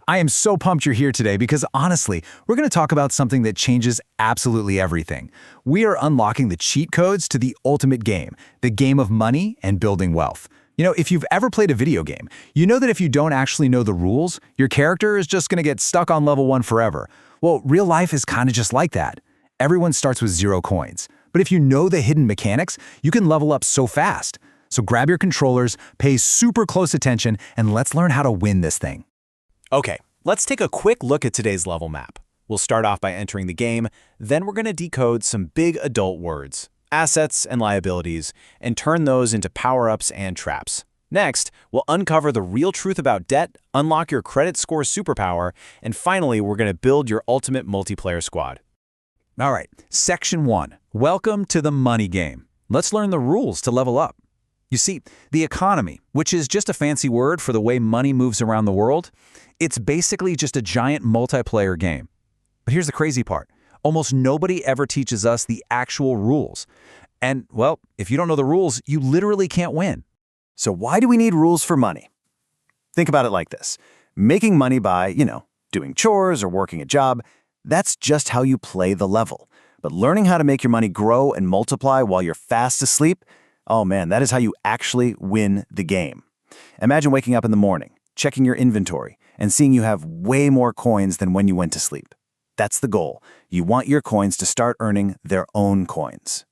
I am so pumped you're here today because honestly, we're going to talk about something that changes absolutely everything. We are unlocking the cheat codes to the ultimate game, the game of money and building wealth. You know, if you've ever played a video game, you know that if you don't actually know the rules, your character is just going to get stuck on level 1 forever. Well, real life is kind of just like that. Everyone starts with 0 coins. But if you know the hidden mechanics, you can level up so fast. So grab your controllers, pay super close attention, and let's learn how to win this thing. Okay, let's take a quick look at today's level map. We'll start off by entering the game, then we're going to decode some big adult words, assets and liabilities, and turn those into power-ups and traps. Next, we'll uncover the real truth about debt, unlock your credit score superpower, and finally, we're going to build your ultimate multiplayer squad. All right, Section 1. Welcome to the money game. Let's learn the rules to level up. You see, the economy, which is just a fancy word for the way money moves around the world, it's basically just a giant multiplayer game. But here's the crazy part. Almost nobody ever teaches us the actual rules. And, well, if you don't know the rules, you literally can't win. So why do we need rules for money? Think about it like this. Making money by, doing chores or working a job, that's just how you play the level. But learning how to make your money grow and multiply while you're fast asleep, oh man, that is how you actually win the game. Imagine waking up in the morning, checking your inventory, and seeing you have way more coins than when you went to sleep. That's the goal. You want your coins to start earning their own coins.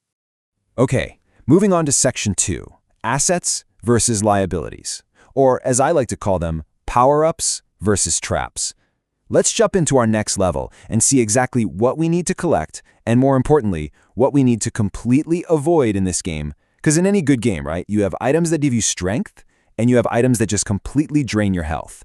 Okay, moving on to Section 2, assets versus liabilities, or as I like to call them, power-ups versus traps. Let's jump into our next level and see exactly what we need to collect, and more importantly, what we need to completely avoid in this game. Because in any good game, right, you have items that give you strength, and you have items that just completely drain your health.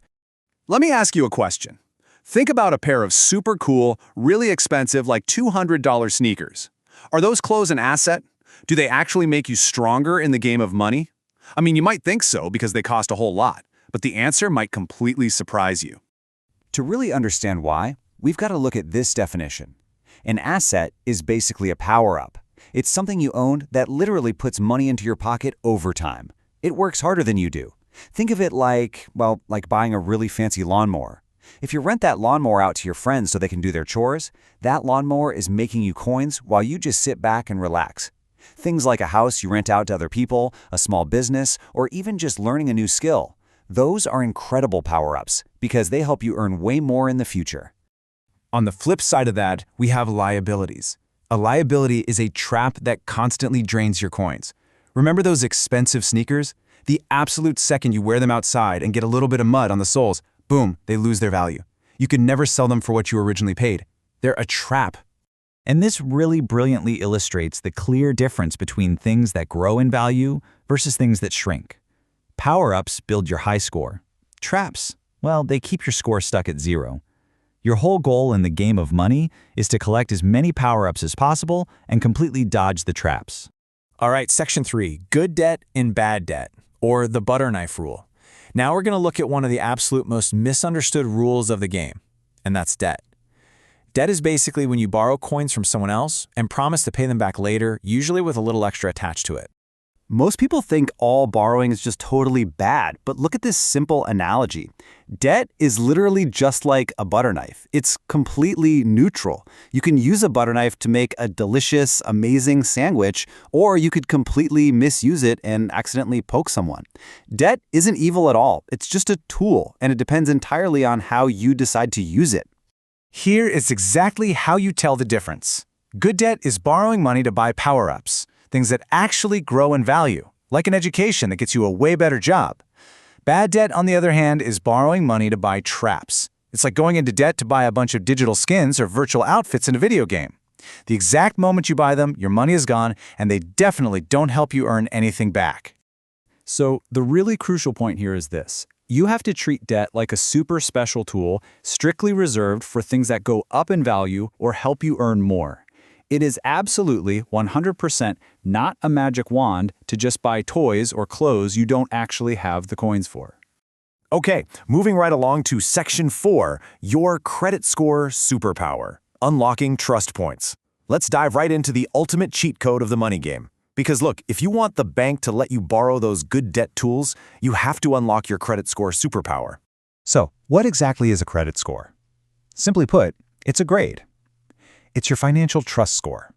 Let me ask you a question. Think about a pair of super cool, really expensive, like $200 sneakers. Are those clothes an asset? Do they actually make you stronger in the game of money? I mean, you might think so because they cost a whole lot, but the answer might completely surprise you. To really understand why, we've got to look at this definition. An asset is basically a power-up. It's something you own that literally puts money into your pocket over time. It works harder than you do. Think of it like buying a really fancy lawnmower. If you rent that lawnmower out to your friends so they can do their chores, that lawnmower is making you coins while you just sit back and relax. Things like a house you rent out to other people, a small business, or even just learning a new skill. Those are incredible power-ups because they help you earn way more in the future. On the flip side of that, we have liabilities. A liability is a trap that constantly drains your coins. Remember those expensive sneakers? The absolute second you wear them outside and get a little bit of mud on the soles, boom, they lose their value. You could never sell them for what you originally paid. They're a trap. And this really brilliantly illustrates the clear difference between things that grow in value versus things that shrink. Power-ups build your high score. Traps, well, they keep your score stuck at 0. Your whole goal in the game of money is to collect as many power-ups as possible and completely dodge the traps. All right, Section 3, good debt and bad debt, or the butter knife rule. Now we're going to look at one of the absolute most misunderstood rules of the game, and that's debt. Debt is basically when you borrow coins from someone else and promise to pay them back later, usually with a little extra attached to it. Most people think all borrowing is just totally bad, but look at this simple analogy. Debt is literally just like a butter knife. It's completely neutral. You can use a butter knife to make a delicious, amazing sandwich, or you could completely misuse it and accidentally poke someone. Debt isn't evil at all. It's just a tool, and it depends entirely on how you decide to use it. Here is exactly how you tell the difference. Good debt is borrowing money to buy power-ups. Things that actually grow in value, like an education that gets you a way better job. Bad debt, on the other hand, is borrowing money to buy traps. It's like going into debt to buy a bunch of digital skins or virtual outfits in a video game. The exact moment you buy them, your money is gone, and they definitely don't help you earn anything back. So the really crucial point here is this. You have to treat debt like a super special tool, strictly reserved for things that go up in value or help you earn more. It is absolutely 100% not a magic wand to just buy toys or clothes you don't actually have the coins for. Okay, moving right along to Section 4, your credit score superpower, unlocking trust points. Let's dive right into the ultimate cheat code of the money game. Because look, if you want the bank to let you borrow those good debt tools, you have to unlock your credit score superpower. So, what exactly is a credit score? Simply put, it's a grade. It's your financial trust score.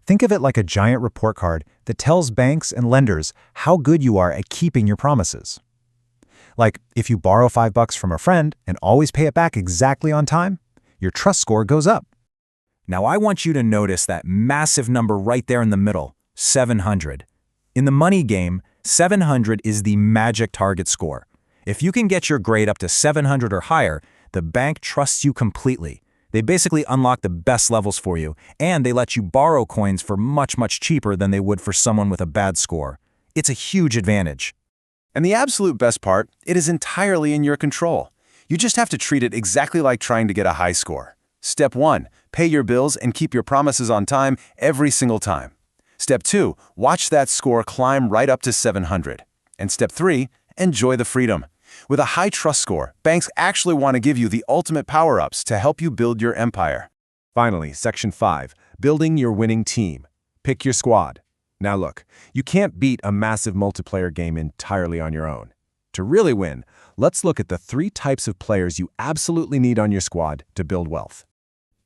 Think of it like a giant report card that tells banks and lenders how good you are at keeping your promises. Like, if you borrow $5 from a friend and always pay it back exactly on time, your trust score goes up. Now I want you to notice that massive number right there in the middle, 700. In the money game, 700 is the magic target score. If you can get your grade up to 700 or higher, the bank trusts you completely. They basically unlock the best levels for you, and they let you borrow coins for much, much cheaper than they would for someone with a bad score. It's a huge advantage. And the absolute best part, it is entirely in your control. You just have to treat it exactly like trying to get a high score. Step 1, pay your bills and keep your promises on time every single time. Step 2, watch that score climb right up to 700. And Step 3, enjoy the freedom. With a high trust score, banks actually want to give you the ultimate power-ups to help you build your empire. Finally, Section 5, building your winning team. Pick your squad. Now look, you can't beat a massive multiplayer game entirely on your own. To really win, let's look at the 3 types of players you absolutely need on your squad to build wealth.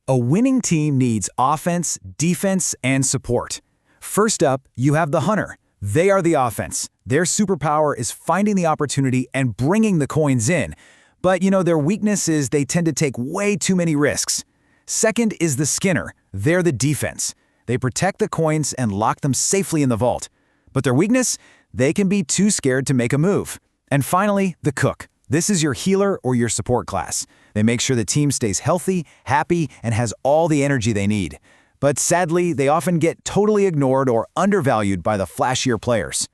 A winning team needs offense, defense, and support. First up, you have the hunter. They are the offense. Their superpower is finding the opportunity and bringing the coins in. But their weakness is they tend to take way too many risks. Second is the skinner. They're the defense. They protect the coins and lock them safely in the vault. But their weakness? They can be too scared to make a move. And finally, the cook. This is your healer or your support class. They make sure the team stays healthy, happy, and has all the energy they need. But sadly, they often get totally ignored or undervalued by the flashier players.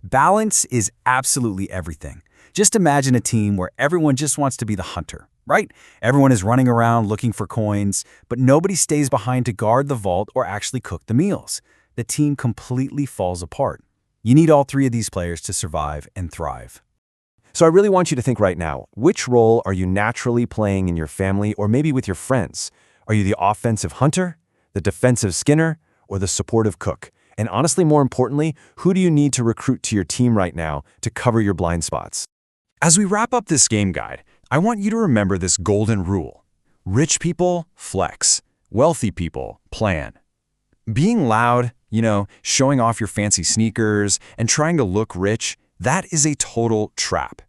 Balance is absolutely everything. Just imagine a team where everyone just wants to be the hunter, right? Everyone is running around looking for coins, but nobody stays behind to guard the vault or actually cook the meals. The team completely falls apart. You need all 3 of these players to survive and thrive. So I really want you to think right now, which role are you naturally playing in your family or maybe with your friends? Are you the offensive hunter, the defensive skinner, or the supportive cook? And honestly, more importantly, who do you need to recruit to your team right now to cover your blind spots? As we wrap up this game guide, I want you to remember this golden rule. Rich people flex, wealthy people plan. Being loud, showing off your fancy sneakers and trying to look rich, that is a total trap.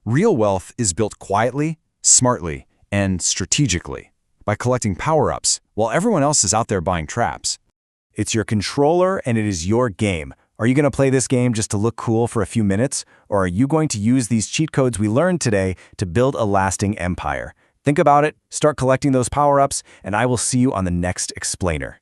Real wealth is built quietly, smartly, and strategically by collecting power-ups while everyone else is out there buying traps. It's your controller and it is your game. Are you going to play this game just to look cool for a few minutes? Or are you going to use these cheat codes we learned today to build a lasting empire? Think about it, start collecting those power-ups, and I will see you on the next explainer.